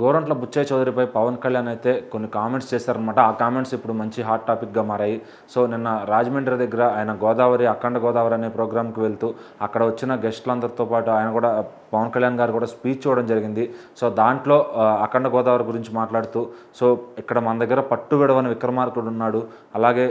గోరంట్ల బుచ్చయ్య చౌదరిపై పవన్ కళ్యాణ్ అయితే కొన్ని కామెంట్స్ చేశారనమాట. ఆ కామెంట్స్ ఇప్పుడు మంచి హాట్ టాపిక్గా మారాయి. సో నిన్న రాజమండ్రి దగ్గర ఆయన గోదావరి అఖండ గోదావరి అనే ప్రోగ్రామ్కి వెళ్తూ అక్కడ వచ్చిన గెస్టులందరితో పాటు ఆయన కూడా పవన్ కళ్యాణ్ గారు కూడా స్పీచ్ ఇవ్వడం జరిగింది. సో దాంట్లో అఖండ గోదావరి గురించి మాట్లాడుతూ, సో ఇక్కడ మన దగ్గర పట్టు విడవని విక్రమార్కుడు ఉన్నాడు, అలాగే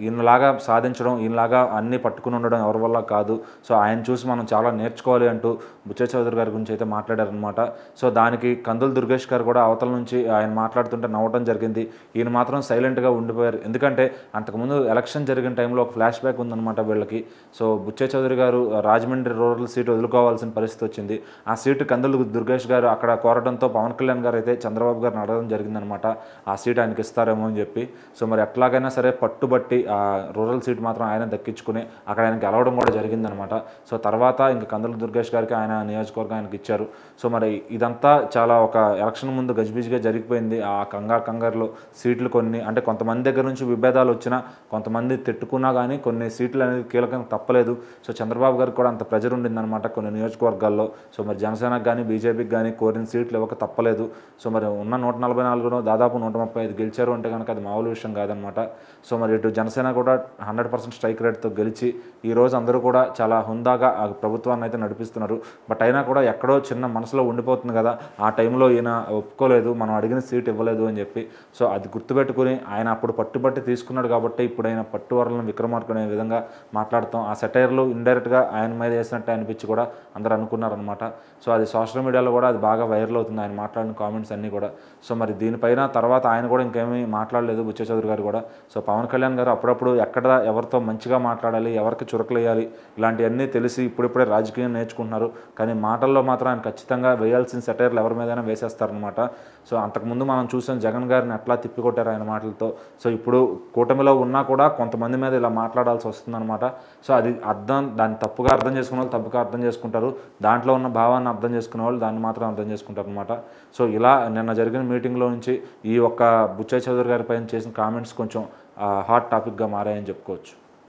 ఈయనలాగా సాధించడం, ఈయనలాగా అన్నీ పట్టుకుని ఉండడం ఎవరి వల్ల కాదు, సో ఆయన చూసి మనం చాలా నేర్చుకోవాలి అంటూ బుచ్చయ్య చౌదరి గారి గురించి అయితే మాట్లాడారనమాట. సో దానికి కందుల దుర్గేష్ గారు కూడా అవతల నుంచి ఆయన మాట్లాడుతుంటే నవ్వడం జరిగింది. ఈయన మాత్రం సైలెంట్గా ఉండిపోయారు. ఎందుకంటే అంతకుముందు ఎలక్షన్ జరిగిన టైంలో ఒక ఫ్లాష్ బ్యాక్ ఉందన్నమాట వీళ్ళకి. సో బుచ్చయ్య చౌదరి గారు రాజమండ్రి రూరల్ సీటు వదులుకోవాల్సిన పరిస్థితి వచ్చింది. ఆ సీటు కందుల దుర్గేష్ గారు అక్కడ కోరడంతో పవన్ కళ్యాణ్ గారు అయితే చంద్రబాబు గారిని అడగడం జరిగిందనమాట, ఆ సీట్ ఆయనకి ఇస్తారేమో అని చెప్పి. సో మరి ఎట్లాగైనా సరే పట్టుబట్టి ఆ రూరల్ సీట్ మాత్రం ఆయన దక్కించుకుని అక్కడ ఆయనకి గెలవడం కూడా జరిగిందనమాట. సో తర్వాత ఇంకా కందుల దుర్గేష్ గారికి ఆయన నియోజకవర్గం ఆయనకి ఇచ్చారు. సో మరి ఇదంతా చాలా ఒక ఎలక్షన్ ముందు గజిబిజిగా జరిగిపోయింది. ఆ కంగారులో సీట్లు కొన్ని అంటే కొంతమంది దగ్గర నుంచి విభేదాలు వచ్చినా, కొంతమంది తిట్టుకున్నా కానీ కొన్ని సీట్లు అనేది కీలకంగా తప్పలేదు. సో చంద్రబాబు గారికి కూడా అంత ప్రెజర్ ఉండిందనమాట కొన్ని నియోజకవర్గాల్లో. సో మరి జనసేనకు కానీ బీజేపీకి కానీ కోరిన సీట్లు ఇవ్వక తప్పలేదు. సో మరి ఉన్న 144లో దాదాపు 135 గెలిచారు అంటే కనుక అది మామూలు విషయం కాదనమాట. సో మరి ఇటు జనసేన కూడా 100% స్ట్రైక్ రేట్తో గెలిచి ఈరోజు అందరూ కూడా చాలా హుందాగా ఆ ప్రభుత్వాన్ని అయితే నడిపిస్తున్నారు. బట్ అయినా కూడా ఎక్కడో చిన్న మనసులో ఉండిపోతుంది కదా, ఆ టైంలో ఈయన ఒప్పుకోలేదు, మనం అడిగిన సీట్ ఇవ్వలేదు అని చెప్పి. సో అది గుర్తుపెట్టుకుని ఆయన అప్పుడు పట్టుబట్టి తీసుకున్నాడు కాబట్టి ఇప్పుడు ఆయన పట్టువరలను విక్రమార్కుడు అనే విధంగా మాట్లాడతాం. ఆ సెటైర్లు ఇండైరెక్ట్గా ఆయన మీద వేసినట్టు అనిపించి కూడా అందరూ అనుకున్నారనమాట. సో అది సోషల్ మీడియాలో కూడా అది బాగా వైరల్ అవుతుంది, ఆయన మాట్లాడిన కామెంట్స్ అన్నీ కూడా. సో మరి దీనిపైన తర్వాత ఆయన కూడా ఇంకేమీ మాట్లాడలేదు బుచ్చయ్య చౌదరి గారు కూడా. సో పవన్ కళ్యాణ్ గారు అప్పుడప్పుడు ఎక్కడ ఎవరితో మంచిగా మాట్లాడాలి, ఎవరికి చురకలు వేయాలి, ఇలాంటివన్నీ తెలిసి ఇప్పుడిప్పుడే రాజకీయం నేర్చుకుంటున్నారు. కానీ మాటల్లో మాత్రం ఆయన ఖచ్చితంగా వేయాల్సిన సెటైర్లు ఎవరి మీదైనా వేసేస్తారనమాట. సో అంతకుముందు మనం చూసాం జగన్ గారిని ఎట్లా తిప్పికొట్టారు ఆయన మాటలతో. సో ఇప్పుడు కూటమిలో ఉన్నా కూడా కొంతమంది మీద ఇలా మాట్లాడాల్సి వస్తుందన్నమాట. సో అది దాన్ని తప్పుగా అర్థం చేసుకునే వాళ్ళు తప్పుగా అర్థం చేసుకుంటారు, దాంట్లో ఉన్న భావాన్ని అర్థం చేసుకునే వాళ్ళు దాన్ని మాత్రం అర్థం చేసుకుంటారు అనమాట. సో ఇలా నిన్న జరిగిన మీటింగ్లో నుంచి ఈ ఒక్క బుచ్చయ్య చౌదరి గారి పైన చేసిన కామెంట్స్ కొంచెం హాట్ టాపిక్గా మారాయని చెప్పుకోవచ్చు.